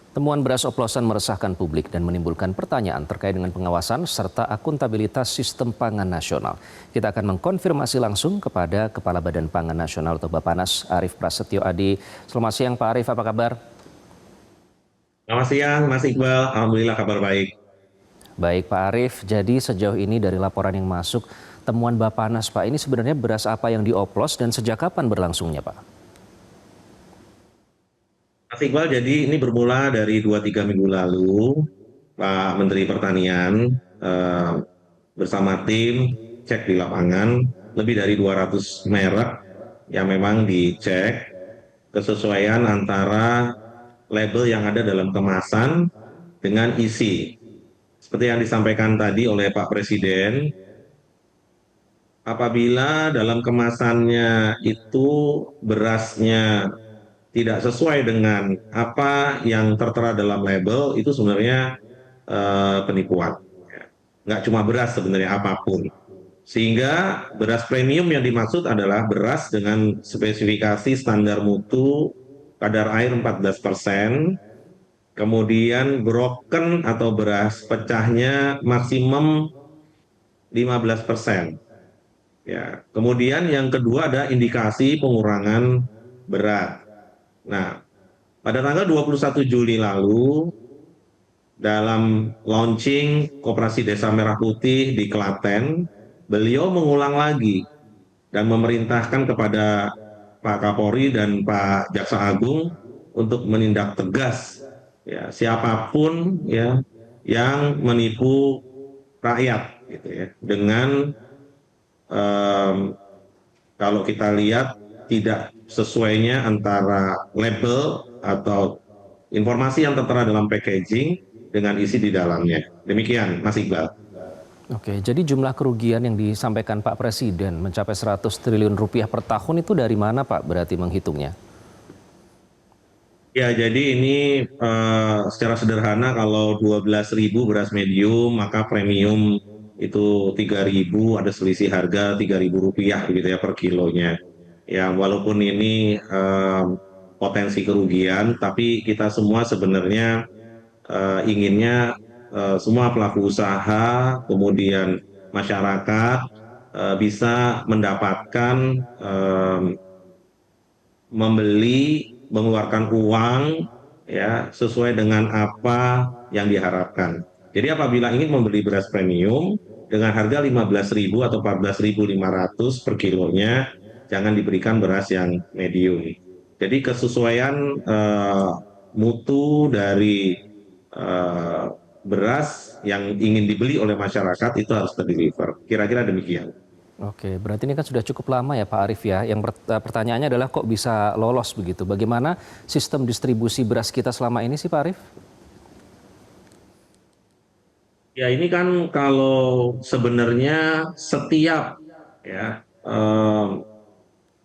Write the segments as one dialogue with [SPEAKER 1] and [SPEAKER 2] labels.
[SPEAKER 1] Temuan beras oplosan meresahkan publik dan menimbulkan pertanyaan terkait dengan pengawasan serta akuntabilitas sistem pangan nasional. Kita akan mengkonfirmasi langsung kepada Kepala Badan Pangan Nasional atau Bappenas, Arief Prasetyo Adi. Selamat siang Pak Arief, apa kabar?
[SPEAKER 2] Selamat siang, Mas Iqbal. Alhamdulillah kabar baik.
[SPEAKER 1] Baik Pak Arief, jadi sejauh ini dari laporan yang masuk, temuan Bappenas Pak, ini sebenarnya beras apa yang dioplos dan sejak kapan berlangsungnya Pak?
[SPEAKER 2] Mas Iqbal, jadi ini bermula dari 2-3 minggu lalu, Pak Menteri Pertanian eh, bersama tim cek di lapangan lebih dari 200 merek yang memang dicek kesesuaian antara label yang ada dalam kemasan dengan isi. Seperti yang disampaikan tadi oleh Pak Presiden, apabila dalam kemasannya itu berasnya tidak sesuai dengan apa yang tertera dalam label, itu sebenarnya penipuan. Nggak cuma beras sebenarnya, apapun. Sehingga beras premium yang dimaksud adalah beras dengan spesifikasi standar mutu kadar air 14%, kemudian broken atau beras pecahnya maksimum 15%. Ya. Kemudian yang kedua ada indikasi pengurangan berat. Nah, pada tanggal 21 Juli lalu, dalam launching Koperasi Desa Merah Putih di Klaten, beliau mengulang lagi dan memerintahkan kepada Pak Kapolri dan Pak Jaksa Agung untuk menindak tegas ya siapapun ya yang menipu rakyat gitu ya dengan um, kalau kita lihat tidak sesuainya antara label atau informasi yang tertera dalam packaging dengan isi di dalamnya. Demikian, Mas Iqbal.
[SPEAKER 1] Oke, jadi jumlah kerugian yang disampaikan Pak Presiden mencapai 100 triliun rupiah per tahun itu dari mana Pak berarti menghitungnya?
[SPEAKER 2] Ya, jadi ini secara sederhana kalau 12.000 beras medium, maka premium itu 3.000, ada selisih harga 3.000 rupiah gitu ya per kilonya. Ya, walaupun ini potensi kerugian, tapi kita semua sebenarnya inginnya semua pelaku usaha, kemudian masyarakat bisa mendapatkan membeli, mengeluarkan uang ya sesuai dengan apa yang diharapkan. Jadi apabila ingin membeli beras premium dengan harga 15.000 atau 14.500 per kilonya, jangan diberikan beras yang medium. Jadi kesesuaian mutu dari eh, beras yang ingin dibeli oleh masyarakat itu harus terdeliver. Kira-kira demikian.
[SPEAKER 1] Oke, berarti ini kan sudah cukup lama ya Pak Arief ya. Yang pertanyaannya adalah kok bisa lolos begitu? Bagaimana sistem distribusi beras kita selama ini sih Pak Arief?
[SPEAKER 2] Ya ini kan kalau sebenarnya setiap ya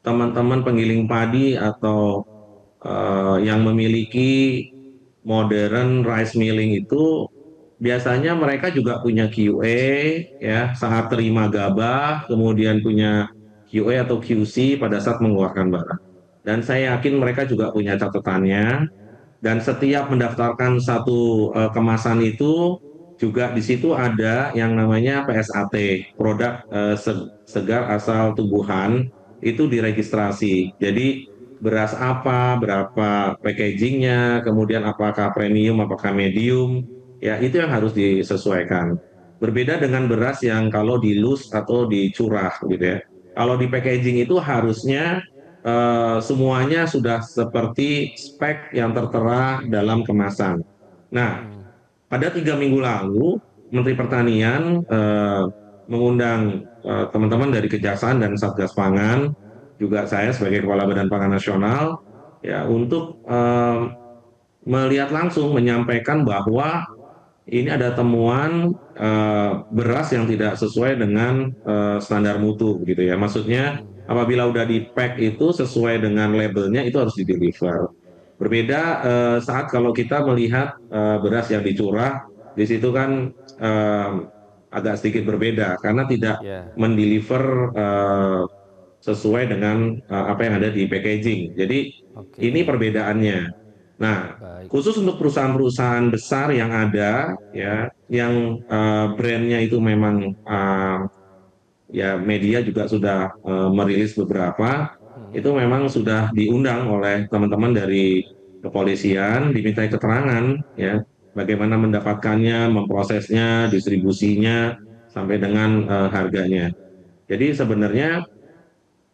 [SPEAKER 2] teman-teman penggiling padi atau yang memiliki modern rice milling itu biasanya mereka juga punya QA ya saat terima gabah, kemudian punya QA atau QC pada saat mengeluarkan barang. Dan saya yakin mereka juga punya catatannya, dan setiap mendaftarkan satu kemasan itu juga di situ ada yang namanya PSAT, produk segar asal tumbuhan, itu diregistrasi. Jadi beras apa, berapa packagingnya, kemudian apakah premium, apakah medium, ya itu yang harus disesuaikan. Berbeda dengan beras yang kalau dilus atau dicurah gitu ya. Kalau di packaging itu harusnya semuanya sudah seperti spek yang tertera dalam kemasan. Nah, pada 3 minggu lalu, Menteri Pertanian mengundang teman-teman dari Kejaksaan dan Satgas Pangan, juga saya sebagai Kepala Badan Pangan Nasional, ya untuk melihat langsung menyampaikan bahwa ini ada temuan beras yang tidak sesuai dengan standar mutu, gitu ya. Maksudnya apabila udah di pack itu sesuai dengan labelnya itu harus di deliver. Berbeda saat kalau kita melihat beras yang dicurah, di situ kan agak sedikit berbeda karena tidak
[SPEAKER 1] Ya,
[SPEAKER 2] mendeliver sesuai dengan apa yang ada di packaging. Jadi ini
[SPEAKER 1] oke.
[SPEAKER 2] perbedaannya. Nah,
[SPEAKER 1] Baik.
[SPEAKER 2] khusus untuk perusahaan-perusahaan besar yang ada, ya, yang brandnya itu memang ya media juga sudah merilis beberapa,
[SPEAKER 1] Mhm.
[SPEAKER 2] itu memang sudah diundang oleh teman-teman dari kepolisian, dimintai keterangan, ya, bagaimana mendapatkannya, memprosesnya, distribusinya, sampai dengan harganya. Jadi sebenarnya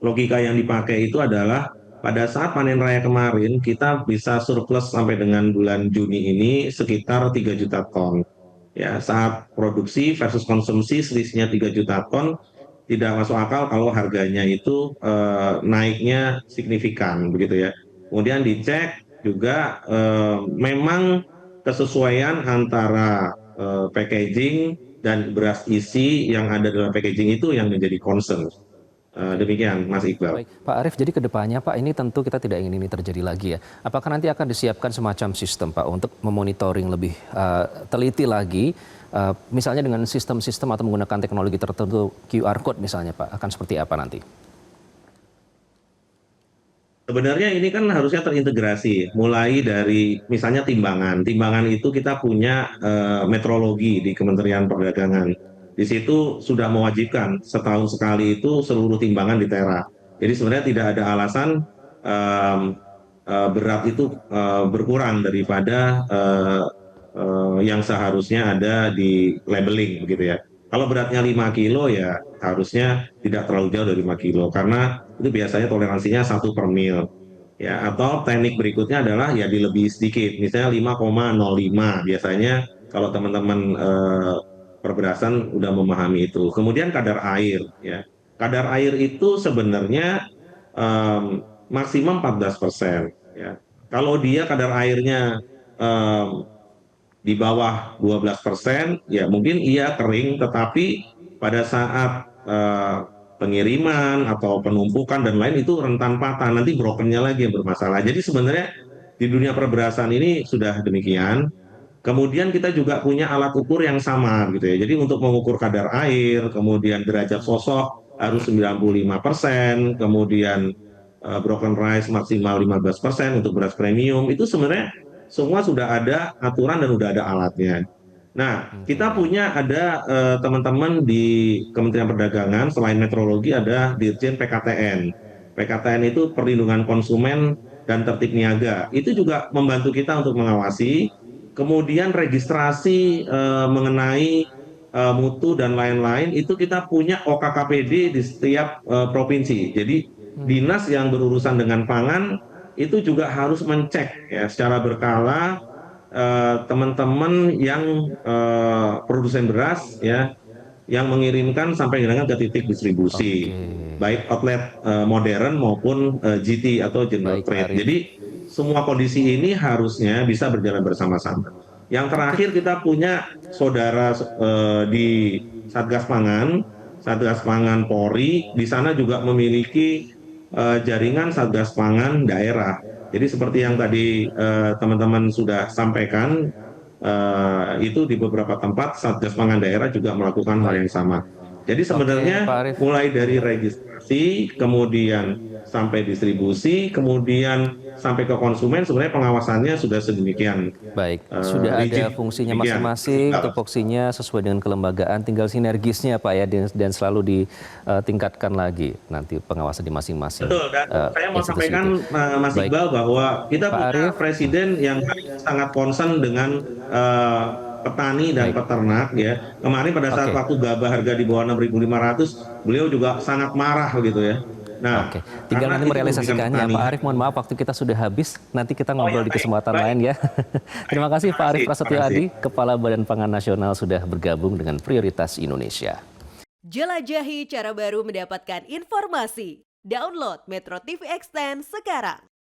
[SPEAKER 2] logika yang dipakai itu adalah pada saat panen raya kemarin kita bisa surplus sampai dengan bulan Juni ini sekitar 3 juta ton. Ya, saat produksi versus konsumsi selisihnya 3 juta ton tidak masuk akal kalau harganya itu naiknya signifikan begitu ya. Kemudian dicek juga memang kesesuaian antara packaging dan beras isi yang ada dalam packaging itu yang menjadi concern.
[SPEAKER 1] Oke.
[SPEAKER 2] Demikian Mas Iqbal.
[SPEAKER 1] Baik, Pak Arief, jadi ke depannya Pak, ini tentu kita tidak ingin ini terjadi lagi ya. Apakah nanti akan disiapkan semacam sistem Pak untuk memonitoring lebih teliti lagi, misalnya dengan sistem-sistem atau menggunakan teknologi tertentu, QR code misalnya Pak, akan seperti apa nanti?
[SPEAKER 2] Sebenarnya ini kan harusnya terintegrasi, mulai dari misalnya timbangan. Timbangan itu kita punya metrologi di Kementerian Perdagangan. Di situ sudah mewajibkan setahun sekali itu seluruh timbangan ditera. Jadi sebenarnya tidak ada alasan em, berat itu berkurang daripada yang seharusnya ada di labeling begitu ya. Kalau beratnya 5 kilo ya harusnya tidak terlalu jauh dari 5 kilo karena itu biasanya toleransinya 1 per mil. Ya, atau teknik berikutnya adalah ya dilebih sedikit, misalnya 5,05 biasanya kalau teman-teman perberasan udah memahami itu. Kemudian kadar air, ya. Kadar air itu sebenarnya maksimum 14%. Ya. Kalau dia kadar airnya em, di bawah 12%, ya mungkin iya kering, tetapi pada saat pengiriman atau penumpukan dan lain itu rentan patah, nanti brokennya lagi yang bermasalah. Jadi sebenarnya di dunia perberasan ini sudah demikian. Kemudian kita juga punya alat ukur yang sama gitu ya. Jadi untuk mengukur kadar air, kemudian derajat sosok harus 95%, kemudian broken rice maksimal 15% untuk beras premium. Itu sebenarnya semua sudah ada aturan dan sudah ada alatnya. Nah,
[SPEAKER 1] Oke,
[SPEAKER 2] kita
[SPEAKER 1] baik.
[SPEAKER 2] punya ada teman-teman di Kementerian Perdagangan, selain metrologi ada Dirjen PKTN. PKTN itu Perlindungan Konsumen dan Tertib Niaga. Itu juga membantu kita untuk mengawasi. Kemudian registrasi mengenai mutu dan lain-lain itu kita punya OKKPD di setiap provinsi. Jadi dinas yang berurusan dengan pangan itu juga harus mencek ya secara berkala teman-teman yang produsen beras ya yang mengirimkan sampai dengan ke titik distribusi
[SPEAKER 1] Oke,
[SPEAKER 2] baik outlet modern maupun GT atau general
[SPEAKER 1] baik Pak
[SPEAKER 2] trade.
[SPEAKER 1] Arief.
[SPEAKER 2] Jadi semua kondisi ini harusnya bisa berjalan bersama-sama. Yang
[SPEAKER 1] Oke,
[SPEAKER 2] terakhir kita punya saudara di Satgas Pangan Polri, di sana juga memiliki jaringan Satgas Pangan daerah. Jadi seperti yang tadi teman-teman sudah sampaikan, itu di beberapa tempat Satgas Pangan daerah juga melakukan hal
[SPEAKER 1] baik.
[SPEAKER 2] yang sama. Jadi
[SPEAKER 1] Oke, Pak
[SPEAKER 2] sebenarnya
[SPEAKER 1] Arief.
[SPEAKER 2] mulai dari registrasi, kemudian sampai distribusi, kemudian sampai ke konsumen, sebenarnya pengawasannya sudah sedemikian
[SPEAKER 1] Baik, sudah ada
[SPEAKER 2] rigid.
[SPEAKER 1] fungsinya
[SPEAKER 2] Demikian, Mas
[SPEAKER 1] masing-masing,
[SPEAKER 2] Iqbal.
[SPEAKER 1] tupoksinya sesuai dengan kelembagaan, tinggal sinergisnya Pak ya, dan selalu ditingkatkan lagi nanti pengawasan di masing-masing
[SPEAKER 2] Betul, dan saya mau
[SPEAKER 1] institusi itu.
[SPEAKER 2] sampaikan Mas
[SPEAKER 1] Baik,
[SPEAKER 2] Iqbal bahwa kita
[SPEAKER 1] Pak
[SPEAKER 2] punya
[SPEAKER 1] Arief,
[SPEAKER 2] presiden yang sangat concern dengan petani dan
[SPEAKER 1] baik,
[SPEAKER 2] peternak ya. Kemarin pada saat
[SPEAKER 1] oke,
[SPEAKER 2] waktu gabah harga di bawah 6.500, beliau juga sangat marah gitu ya. Nah,
[SPEAKER 1] oke. Tinggal
[SPEAKER 2] karena
[SPEAKER 1] nanti
[SPEAKER 2] itu merugikan
[SPEAKER 1] merealisasikannya.
[SPEAKER 2] petani.
[SPEAKER 1] Pak Arief, mohon maaf waktu kita sudah habis, nanti kita
[SPEAKER 2] Oh
[SPEAKER 1] ngobrol
[SPEAKER 2] ya,
[SPEAKER 1] di
[SPEAKER 2] baik,
[SPEAKER 1] kesempatan
[SPEAKER 2] baik,
[SPEAKER 1] lain ya.
[SPEAKER 2] baik.
[SPEAKER 1] Terima kasih
[SPEAKER 2] Terima
[SPEAKER 1] Pak Arief
[SPEAKER 2] kasih, terima
[SPEAKER 1] Prasetyo
[SPEAKER 2] kasih.
[SPEAKER 1] Adi, Kepala Badan Pangan Nasional sudah bergabung dengan Prioritas Indonesia.
[SPEAKER 3] Jelajahi cara baru mendapatkan informasi. Download Metro TV Extend sekarang.